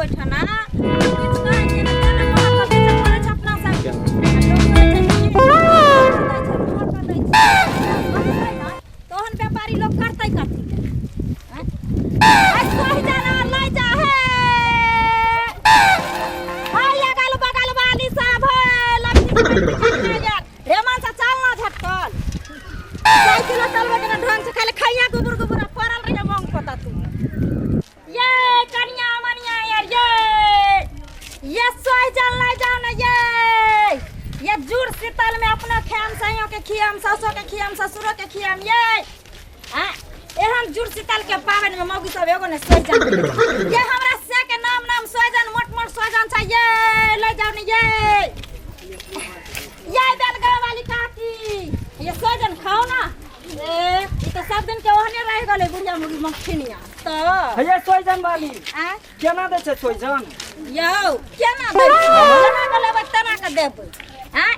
बैठना किछ कहे के ना मोहर कर दे करे छ अपना सब तोहन व्यापारी लोग करतै कथि आज कहि जाना ले जा है हाय अगल बगल वाली सब है लक्ष्मी यार रेमान से चलना झटकल साइकिल चलबे के ढंग से खाली खैया गोबर गोबर पड़ल रहे मांग पता तू ये कन्या मनिया यार ये सोई जल ले जाओ ना ये जुड़ शीतल में अपना खियाम सहियों के खियाम सासों के खियाम ससुरों के खियाम ये हां एहन जुड़ शीतल के पावन में मौगी सब एगो ने सोई जन ये हमरा से के नाम सोईजन मोट सोईजन छ ये ले जाओ ने ये बेलगढ़ वाली काकी ये सोईजन खाओ ना ए तो सब दिन के ओहने रह गले बुढ़िया मुड़ी मखनिया तो ये सोईजन वाली केना दे छै सोईजन यो केना दे केना के लेबै तना के देबै हैं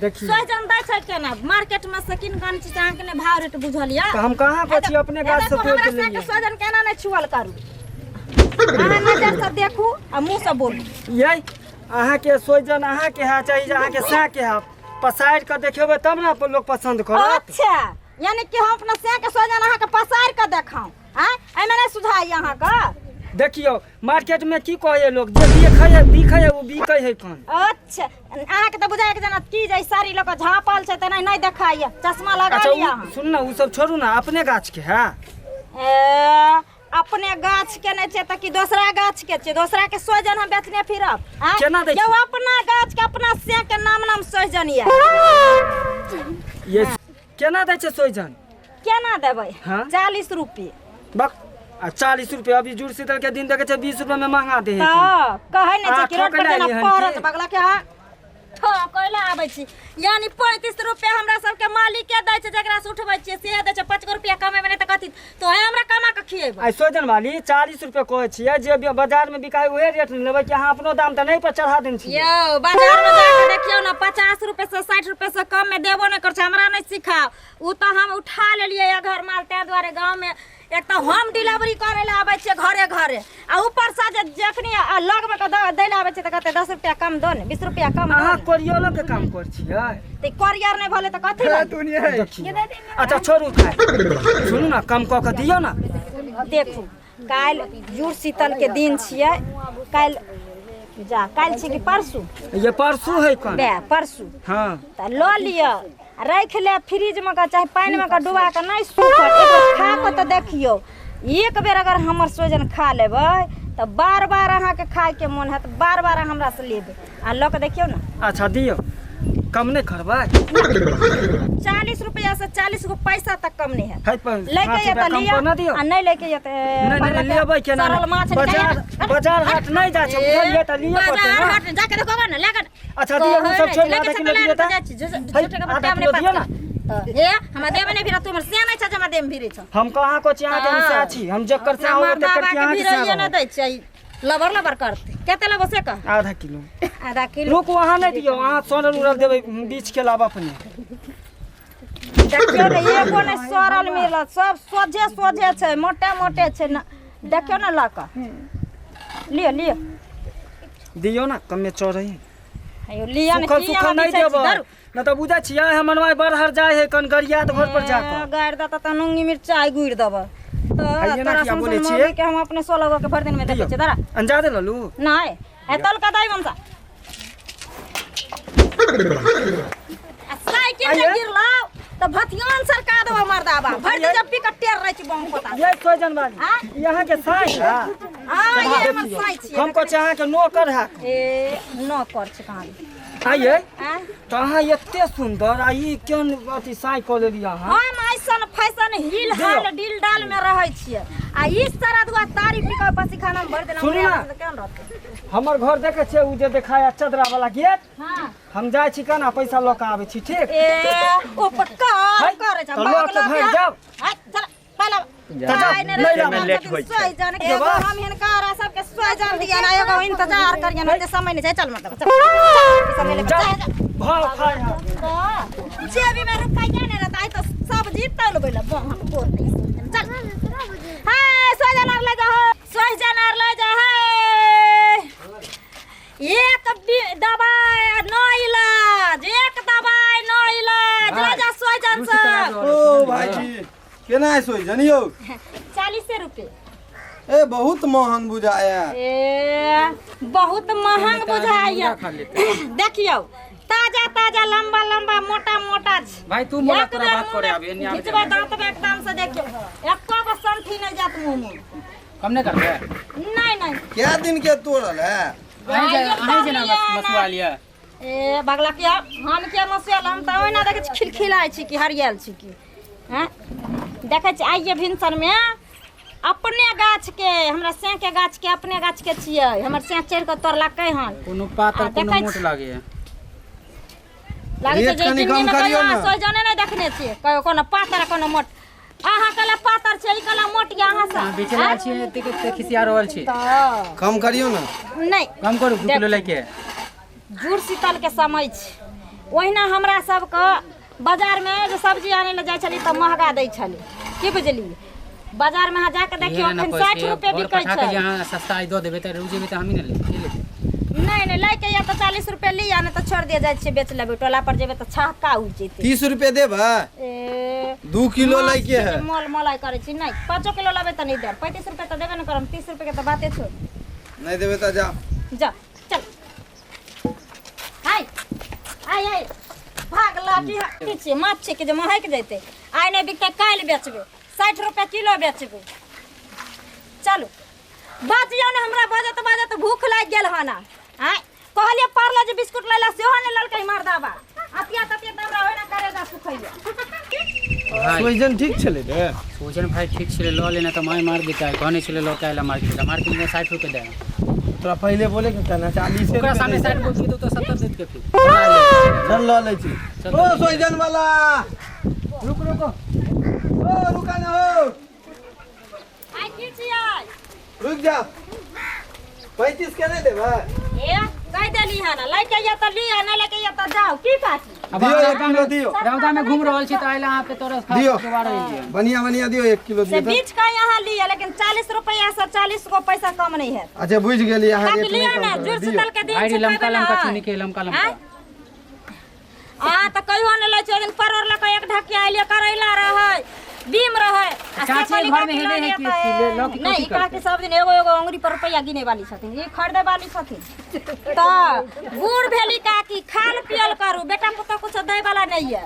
देखिए सोईजन दै छै केना मार्केट में से किन गन छी अहाँ के ने भाव रेट बुझलिया तो हम कहां को छी अपने गाछ से तोड़ के लिए सोईजन केना नै छुअल करू अहाँ नजर से देखू आ मुंह से बोलू ये अहाँ के सोईजन अहाँ के है चाहिए अहाँ के सा के है पसार के देखेबे तब ना लोग पसंद करत अच्छा यानी कि हम अपना से के सोईजन अहाँ के पसार के देखाऊ हैं एमे नै सुधाई अहाँ का देखियो मार्केट में की कहे लोग जे दिखे है वो बिकै है कौन अच्छा अहाँ के त बुझाय के जना की जै साड़ी लक झापल छै त नै देखाय चश्मा लगा लिया अच्छा सुन ना वो सब छोड़ू ना अपने गाछ के है अपने गाछ के नै छै त कि दूसरा गाछ के छै दूसरा के सोईजन हम बेचने फिरब केना दै यो अपना गाछ के अपना से के नाम सोईजन ये केना दै छै सोईजन केना देबै हाँ? 40 रुपए बक 40 रुपए अभी जुड़ शीतल के दिन देखे छै 20 रुपए में महंगा दे है कहै नै छै कि रोड पर जना परत बगला के हां कहला आबै छी यानी 35 रुपए हमरा सब के मालिक के दै छै जकरा से उठबै छियै से दै छै 5 रुपया कमेबै नै त कथि तो है हमरा कमा के खिएबै आई सोईजन वाली 40 रुपए कहै छियै जे बाजार में बिकाय उहे रेट लेबै कि अहाँ अपनो दाम त नै पर चढ़ा देन छी यो बाजार में जाके देखियो ना 50 रुपए से 60 रुपए से कम में देबो नै कर छै हमरा नै सिखाओ उ त हम उठा लेलियै या घर माल ते द्वारे गांव में एक तो होम डिलीवरी करे ला आबै छै घरे घरे आ ऊपर से जे जखनी लग में दै ला आबै छै त कहते 10 रुपया कम दो ने 20 रुपया कम अहाँ कोरियर के काम कर छियै त कोरियर नै भले त कथि अच्छा छोड़ू खाए सुनू ना कम क के दियो ना देखू काल जुड़ शीतल के दिन छियै काल काल छै कि परसू ये परसू है कौन बे परसू हां त ल लियो रख ले फ्रिज में का चाहे पानी में का डुबा के नहीं सूखत एक बार खा के तो देखियो एक बेर अगर हमर सोईजन खा लेबै त बार बार अहाँ के खाए के मन है त बार बार हमरा से लेबै आ ल के देखियो ना अच्छा दियो कम नहीं करबै 40 रुपया से 40 गो पैसा तक कम नहीं है लेके ये त लिया आ नहीं लेके ये त नहीं लेबै केना बाजार हाट नहीं जा छै ये त लियो बाजार हाट जाके देखबा ना लेके अच्छा दियो वो सब छोड़ आधा किलो दियो त आधा किलो दियो ना हे हमरा देबे नहीं फिर तुमर से नहीं छ हमरा देम फिरे छ हम कहां को चाह के से छी हम जकर से आवे तकर के अहाँ के से ना दै छै लबर करते केते लेबो से का आधा किलो रुक वहां नहीं दियो अहाँ सोनल उड़ल देबै बीच के लाभ अपने देखियो ने एको ने सरल मिलत सब सोझे छै मोटे छै ना देखियो ना लाका लियो दियो ना कम में चढ़ै अयो लिया ने सुखल नहीं देबो न त बुझा छियै हमर माय बरहर जाय है कन गरिया त घर पर जाके गाड़ द त नंगी मिर्चाई गुड़ देबो तो तोरा बोले छियै कि हम अपने 16 गो के भर दिन में देखै छै दरा अंजादे ललू नहीं है तल का दाई मनसा साइकिल में गिर लाओ त भतियान सरकार दो मर्दाबा भर दिन जब पिक टेर रह छी बम पता ये सोईजन वाली यहाँ के साई है हां ये हमर साई छी हम को चाह के नौकर है ए नौकर छ कहां आइए तो अहाँ एते सुंदर आ ई केन अथी साई क लेली अहाँ हम ऐसन फैशन हिल हाल डिल डाल में रहै छियै आ इस तरह दुआ तारीफ पिका पसी खाना में भर देना केन रहते हमर घर देखे छै उ जे देखाया चदरा वाला गेट हां हम जाय छी कना पैसा ल के आबै छी ठीक ए ओ पक्का करे छ लोग घर जाओ चल पहला में लेट होई छै हम हिनका सब के सोईजन दिया ना एगो इंतजार करियन ओते समय नहीं चल मतलब चल समय ले भाव खाय जे भी मेरे पाइया ने रहता है तो सब जीतल बेला हम बोल नहीं चल हां सोईजन ले जा एक दवाई न इलाज, एक दवाई न इलाज। राजा सोजन से ओ भाईजी केना है सोजन यौ? 40 रुपए। ए बहुत महंग बुझाया। ए बहुत महंग बुझाइया। देखियो ताजा ताजा लंबा लंबा मोटा मोटा भाई तू मोला तोरा बात करे अभी नहीं आवे। खिचवा दांत में एकदम से देखियो एको को संठी नहीं जात मुंह में। कम नहीं करबे? नहीं क्या दिन के तोड़ल है? आही जे ना मसुआ लिया। ए बगला के हम के मसुआ हम त ओइना देखे छी खिलखिलाइ छी कि हरियल छी कि हैं। देखे छी आइए भिनसर में अपने गाछ के हमरा से के गाछ के अपने गाछ के छियै। हमर से चढ़ के तोड़लकै हन। कोनो पातर कोनो मोट लागे है। लागे रेट जे कनी कम जिंदगी करियो में ना। सोजने नहीं देखने छियै कोनो पातर कोनो मोट। अहाँ कला पातर छै ई कला मोट या अहाँ से बेचला छी ते खिसिया रहल छी। कम करियो ना। नहीं कम करू 2 किलो लेके। जुड़ शीतल के समय छै। ओहिना हमरा सबके बाजार में जो सब्जी आने ले जाय छली त महंगा दै छली की बुझली। बाजार में जाके देखियो अखन 60 रुपए बिकै छै। यहां सस्ता दो देबे त रुजेबे त हम ही न ले। नहीं लैके या तो 40 रुपए लिया नहीं तो छोड़ दिया जाए छे बेच लेबे। टोला पर जेबे तो छक्का उठ जेते। 30 रुपए देबा? ए 2 किलो लेके है। मोल मोलाई करे छी नहीं 5 किलो लेबे त नहीं दे। 35 रुपए तो देबे न करम। 30 रुपए के तो बाते छोड़। नहीं देबे त जा जा चल। हाय आय भाग लाठी नीचे माछ छे के जे महक जैते। आइ नहीं बिकते काल बेचबे 60 रुपए किलो बेचबे। चलो बाजियो ने हमरा बाजत भूख लाग गेल हना। हां कहलिए पार्ले जे बिस्कुट लैला सेहो ने ललकै मर्दाबा। अतिया हमरा होइना करेगा सुखैया। सोजन ठीक छले रे? सोजन भाई ठीक छले ल लेना त माय मार देता है। कहने छले ल के आइला मार्केट में 60 रुपए दे। तोरा पहले बोले के कहना 40 ओकरा सामने 60 बोल दे तो 70 देत के फिर चल ल ले छी। ओ सोजन वाला रुक ओ रुका ना हो। आई की छियै? रुक जा। 35 के नहीं देबा? ए कह देली हना लइके या त लिया न लइके या त जाओ की बाकी। अब दियो 1 किलो दियो। रौदा में घूम रहल छी त आइला यहां पे तोरा खा दियो। के बारे लिए। बढ़िया दियो 1 किलो से दियो। बीच का यहाँ लिया लेकिन 40 रुपया से 40 को पैसा कम नहीं है। अच्छा बुझ गेली अहाँ काट रेट लिया नहीं ना कम जुड़ कर शीतल के दिन भाई से लमका लमका चीनी के लमका लमका। आ त कहियो न ले छै दिन परोर ल के एक ढकिया आइले करैला रहै बीम रहै। चाची घर में हेबे है कि लोग की नहीं का के सब दिन एगो अंगुरी पर रुपया गिने वाली छथिन ये खरीदे वाली छथिन। त बूढ़ भेली काकी खाल पियल करू बेटा पुतो कुछ दै वाला नहीं है।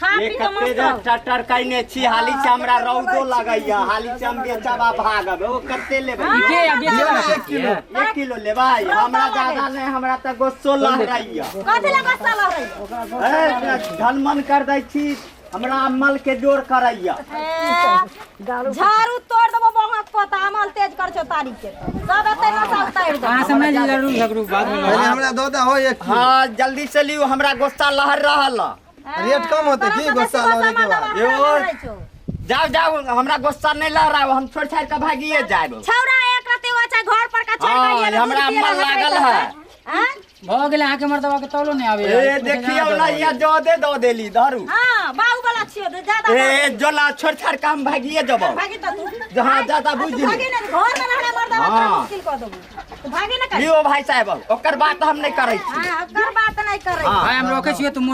खा पी के मस्त टटर कइने छी हाली से हमरा रौदो लगैया हाली से हम बेचबा भागब ओ कते लेबै के बेचबा 1 किलो 1 किलो लेबै हमरा ज्यादा नहीं हमरा त गोसो लहराइया कथि ला बस्ता लह रही ए धनमन कर दै छी हमरा अमल के जोर करैया। झाड़ू तोड़ देबो बहुत पता अमल तेज कर छो तारीख के सब एते न सब उतार दे। कहां से मैं जरूर झगड़ू बाद में पहले हमरा दो दे हो 1 किलो। हां जल्दी से लियो हमरा गोस्ता लहर रहल। रेट कम होते की गुस्सा लहरे के बाद। जाओ जाओ हमरा गोस्ता नहीं लहराओ हम छोड़ छाड़ के भागिए जाएब। छौरा एक रात हो छै घर पर का छोड़ हां हमरा अमल लागल है। हां भ गेले आके मर्दवा के तौलो नहीं आवे। ए देखियो ना या जो दे दो देली धरू। हां बाऊ वाला छियो ज्यादा ए जोला छोड़ छाड़ के हम भागिए जब भागी त तू जहां ज्यादा बुझ ली भागी न घर में रहना मर्दा हाँ। मुश्किल कर देबो तो भागी न कर। लियो भाई साहब ओकर बात हम नहीं करै छी। हां कर बात नहीं करे। हाँ। भाई हम रोके छिए तुम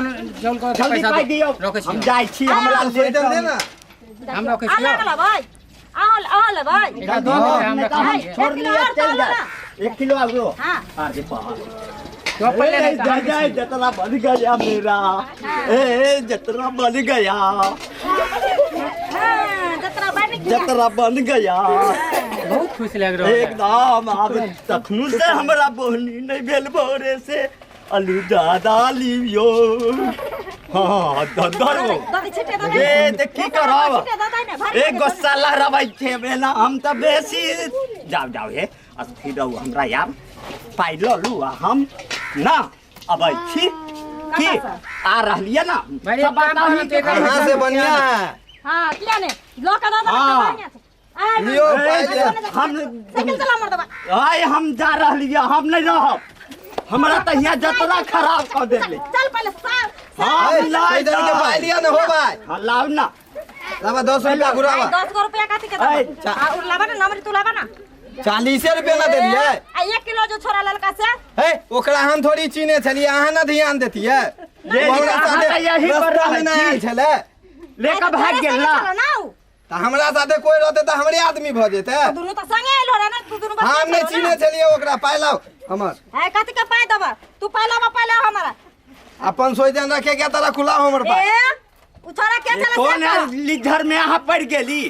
जौल को जल्दी पैसा पाई दियो रोके हम छिए जाई छी हमरा ले सोजन दे ना। हम रोके छिए अलग ला भाई आहल भाई एकरा दो दे हम रखा भाई, है। छोड़ 1 किलो लिया और चल तौलो जा ना। 1 किलो आगो हां आगे पा तो पहले नहीं जा जा जतना बन गया मेरा ए जतना बन गया हां जतरा बन गया जतना बन गया बहुत खुश लग रहा है। एकदम अब तखनु से हमरा बोहनी नहीं भेल भोरे से अलू दादा लियो हां ददरो दादी छिटे दादा ए देख की करब छिटे दादा ने भारी ए गोस्सा लहराबै छे बेना हम त बेसी जाओ जाओ हे अस्थिर रहू हमरा यार पाइ ललू आ हम ना अबै छी की आ रहलिए ना भाई, सब बात काम हम करते के कहाँ से बढ़िया है? हां किया ने लोक दादा हाँ। बढ़िया आ लियो पाइ ले। हम साइकिल चला मर्दवा आय हम जा रहलिए हम नहीं रहब हमरा त हिया जतरा खराब क देले चल पहले हां ए, सोजन के पाइ लिया ना हो भाई। हां लाव ना लावा 10 रुपया घुरावा। 10 रुपया काटी के ऐ, दो आ उर लावा ना नंबर तू लावा ना 40 रुपया ना देलिए। आ 1 किलो जो छोरा ललका से हे ओकरा हम थोड़ी चीने छलिए, अहाँ ना ध्यान देतिए। ये हमरा अहाँ साथे तऽ यही पर रास्ता में रहै ना छी। आयल छले। लेकर भाग गेल ना। तो हमरा साथे कोई रहते तो हमरे आदमी भ जेते। दुनू तो संगे आइलो रे ना, तू दुनू बस हम नहीं चीने छलिए ओकरा, पाइ लाओ हमर। है कथि के पाइ देबा तू पाइला हमरा अपन सोइजन रखे के तरह खुला हमर पास। ए उ छोरा के चला कौन है लिद्धर में यहाँ पड़ गेली?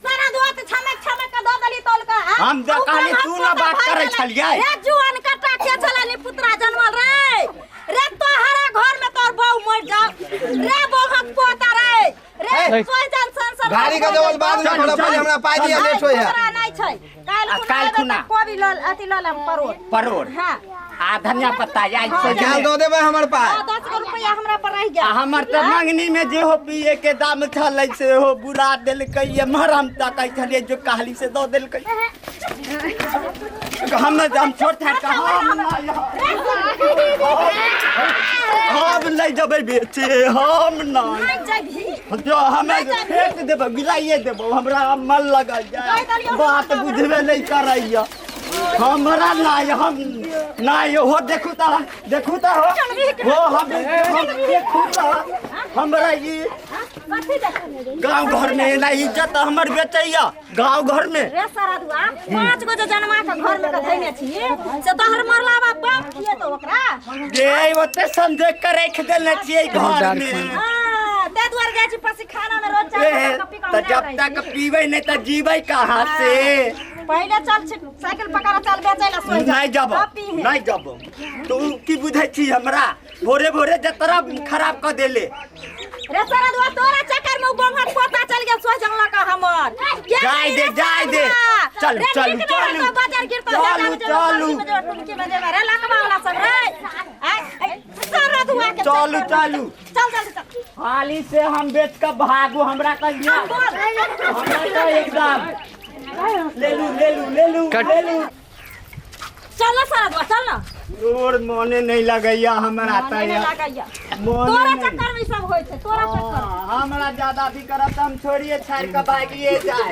सारा दुआत छमक के दो दली तोल का हम तो कहली तू ना बात करे छलिए। रे जुआन कटा के चलानी पुत्रा जन्मल रे रे तोहरा घर में तोर बहू मर जाओ रे बहुत पोता रे सोइजन संसार गाड़ी का जवल बाद में थोड़ा पहले हमरा पाइ दिया लेट होय है। नहीं छै काल खुना कोबी लल अति ललम परोड़ हां आ धनिया पत्ता या ख्याल दो देबे हमर पास। 10 रुपया हमरा पर रह गया। हमर तो मंगनी में जे हो पिए के दाम छलै से हो बुला देलकै। ये महरम तक छलिए जो कहली से दो देलकै। हम छोट था हम नहीं जबै बेचे हम नहीं जो हमें फेंक देबो गिलाइए देबो। हमरा मन लगा जाए बात बुझबे नहीं करैया हमरा नहीं। हम नहीं हो देखू ता हो हम देखू ता हमरा ये गांव घर में ना इज्जत हमर बेचैया गांव घर में। रे सारा दुआ 5 गो जो जन्मा के घर में धैने छी से तोहर मरला बाप किए तो ओकरा गे ओते संदेह के रख देले छियै घर में। हां ते दुआर गाछ पसी खाना में रोज चाय कॉफी का तो जब तक पीबै नहीं तो जीबै कहां से? पहले चल साइकिल पकड़ चल बेचैला सोई जा नहीं जब तू की बुझै छी हमरा भोरे भोरे जतरा खराब कर देले। रे सारा दुआ तोरा चक्कर में गोंघट पोता चल गेल सोई जंगला का हमर जाय दे चल बाजार गिरतो चलू टुनकी बजे रे लकवा वाला सब रे सारा दुआ के चल हाली से हम बेच के भागो हमरा कहिया हमरा तो एकदम ले लू चल ना सारा दुआ चल ना और मोने नहीं लगैया हमरा तोरा चक्कर में सब होय छै तोरा चक्कर हमरा ज्यादा भी करत हम छोड़िए छाड़ के भागिए जाए।